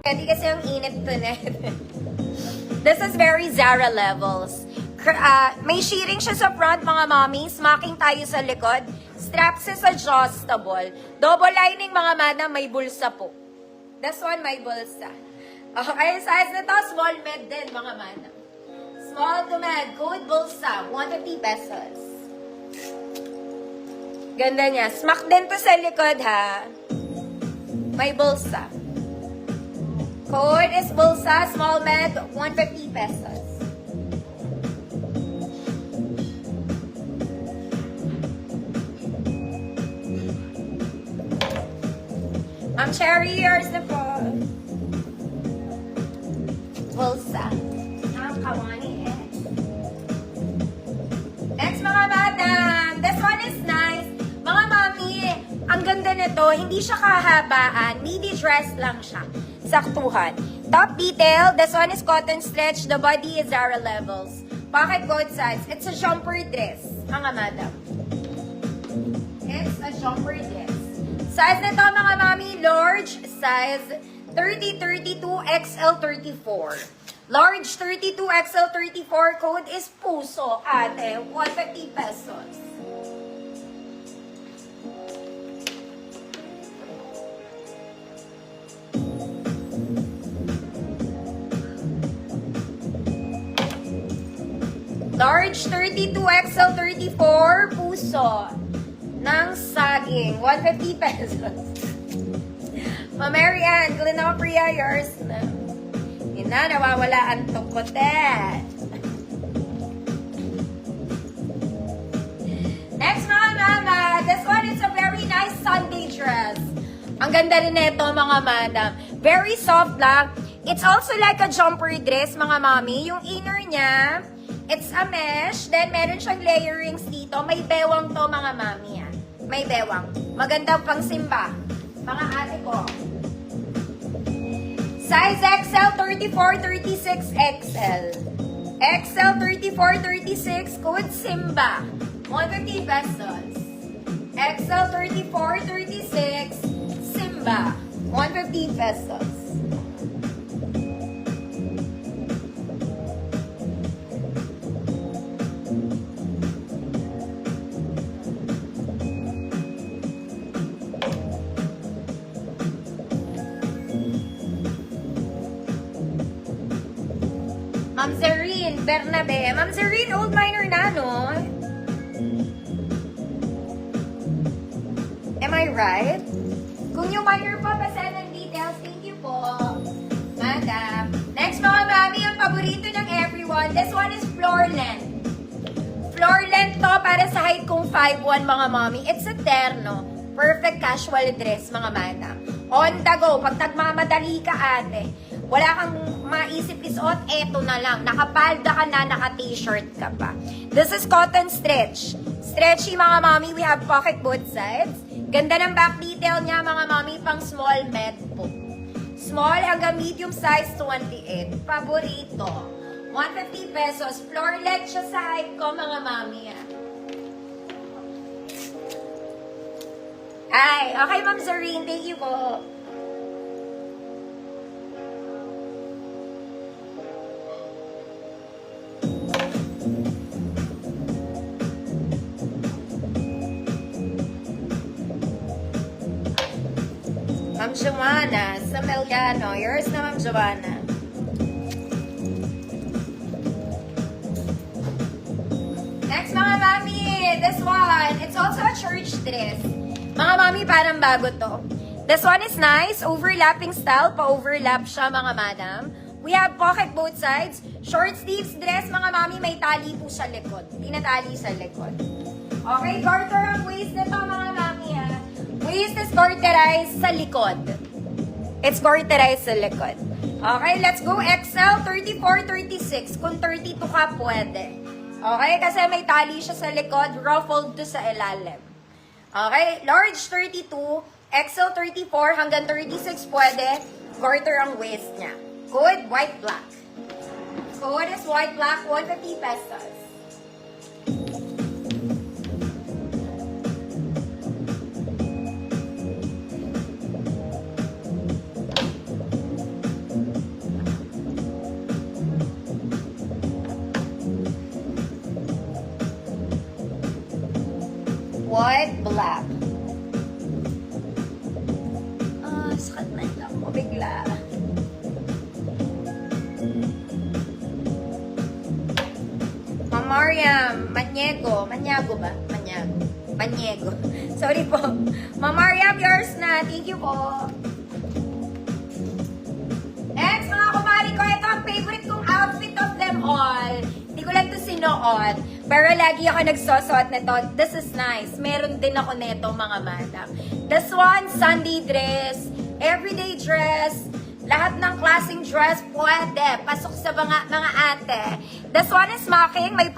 Hindi kasi ang init to net. This is very Zara levels. May shearing siya sa front, mga mommy. Smacking tayo sa likod. Straps is adjustable. Double lining, mga madam, may bulsa po. This one, may bulsa. Okay, size nito, small med din, mga madam. Small to med, good bulsa, 150 pesos. Ganda niya. Smack din to sa likod, ha. May bulsa. Code is bulsa, small med, 150 pesos. Ang cherry, yours na po. Bulsa. Ang kawani eh. Next, mga madam. This one is nice. Mga mami, ang ganda nito, hindi siya kahabaan. Midi dress lang siya. Saktuhan. Top detail, this one is cotton stretch. The body is Zara levels. Pocket both sides. It's a jumper dress, mga madam. It's a jumper dress. Size nito, mga mami, large size 30, 32, XL 34. Large 32, XL 34. Code is puso, ate. 150 pesos. Large 32, XL 34, puso ng saging, 150 pesos. Ma Mary Ann, Glenna Priya, yours na. Yun na, nawawala ang tungkote. Next, mga mama, this one is a very nice Sunday dress. Ang ganda rin nito, mga madam. Very soft lang. It's also like a jumper dress, mga mami. Yung inner niya, it's a mesh. Then, meron siyang layerings dito. May bewang to, mga mami. May bewang. Magandang pang simba. Mga ate ko. Size XL 34, 36 XL. XL 34, 36. Code Simba. 150 pesos. XL 34, 36. Simba. 150 pesos. Ma'am Zerine Bernabe. Ma'am Zerine, old miner na, no? Am I right? Kung yung miner pa, basta ng details. Thank you po, madam. Next, mga mami, ang paborito ng everyone. This one is floor length. Floor length to para sa height kong 5'1", mga mami. It's a terno. Perfect casual dress, mga madam. On the go. Pag nagmamadali ka, ate, wala kang maisip isuot, eto na lang. Nakapalda ka na, naka-t-shirt ka pa. This is cotton stretch. Stretchy, mga mami. We have pocket both sides. Ganda ng back detail niya, mga mami, pang small med po. Small hanggang medium size, 28. Paborito. 150 pesos. Floor length siya sa height ko, mga mami. Ay, okay, Ma'am Zareen. Thank you po. Ma'am Joanna, sa Melgano. Yours na, Ma'am Joanna. Next, mga mami, this one. It's also a church dress. Mga mami, parang bago to. This one is nice. Overlapping style. Pa-overlap siya, mga madam. We have pocket both sides. Short sleeves dress, mga mami, may tali po sa likod. Tinatali sa likod. Okay, garter ang waist nito, mga mami, ha. Waist is garterized sa likod. It's garterized sa likod. Okay, let's go. XL 34, 36. Kung 32 ka, pwede. Okay, kasi may tali siya sa likod. Ruffled to sa ilalim. Okay, large 32, XL 34 hanggang 36 pwede. Garter ang waist niya. Code, white black. Code is white black, 150 pesos. overlap. Sakit na lang ko bigla. Ma'am Mariam, Maniago ba? Maniego. Sorry po. Ma'am Mariam, yours na. Thank you po. Next, mga kumari ko, ito ang favorite kong outfit of them all. Hindi ko lang ito sinuot. Pero lagi ako nagsusuot nito. This is nice. Meron din ako nito, mga madam. This one, Sunday dress, everyday dress, lahat ng klaseng dress pwede. Pasok sa mga ate. This one is smocking, may